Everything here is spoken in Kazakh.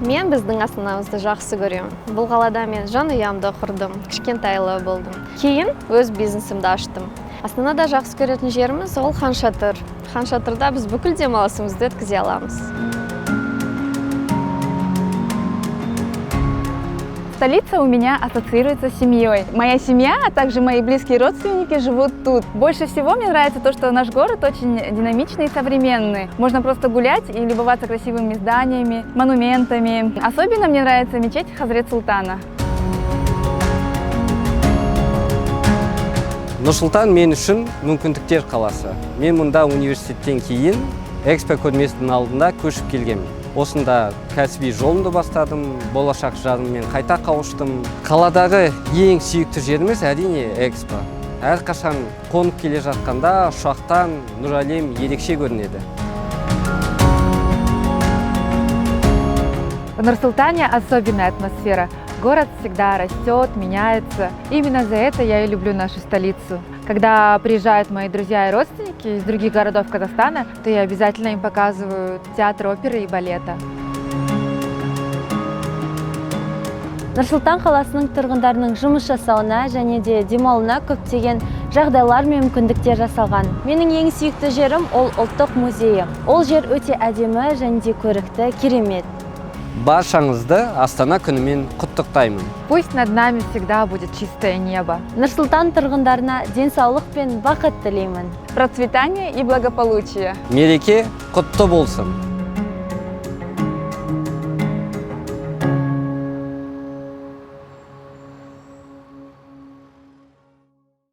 Мен біздің астанамызды жақсы көремін. Бұл қалада мен жанұямда құрдым, кішкентайлы болдым. Кейін өз бизнесімді аштым. Астанада жақсы көретін жеріміз ол Хан Шатыр. Хан Шатырда біз бүкіл демалысымызды өткізе аламыз. Столица у меня ассоциируется с семьей. Моя семья, а также мои близкие родственники живут тут. Больше всего мне нравится то, что наш город очень динамичный и современный. Можно просто гулять и любоваться красивыми зданиями, монументами. Особенно мне нравится мечеть Хазрет Султана. Нұр-Сұлтан мен үшін мүмкіндіктер қаласы. Мен мұнда университеттен кейін Экспо көрмесінің алдында көшіп келгенмін. Осында кәсіби жолымды бастадым, болашақ жарыммен қайта қауыштым. Қаладағы ең сүйікті жеріміз әрине Экспо. Әрқашан қонып келе жатқанда ұшақтан Нұр әлем ерекше көрінеді. В Нур-Султане особенная атмосфера. Город всегда растет, меняется. Именно за это я и люблю нашу столицу. Когда приезжают мои друзья и родственники из других городов Казахстана, то я обязательно им показываю театр оперы и балета. Нұр-Сұлтан қаласының тұрғындарының жұмыс жасауына және де демалуына көптеген жағдайлар мен мүмкіндіктер жасалған. Менің ең сүйікті жерім ол ұлттық музейі. Ол жер өте әдемі және де көрікті, керемет. Баршаңызды Астана күнімен құттықтаймын. Пусть над нами всегда будет чистое небо. Нұр-Сұлтан тұрғындарына денсаулық пен бақыт тілеймін. Процветание и благополучие. Мереке құтты болсын.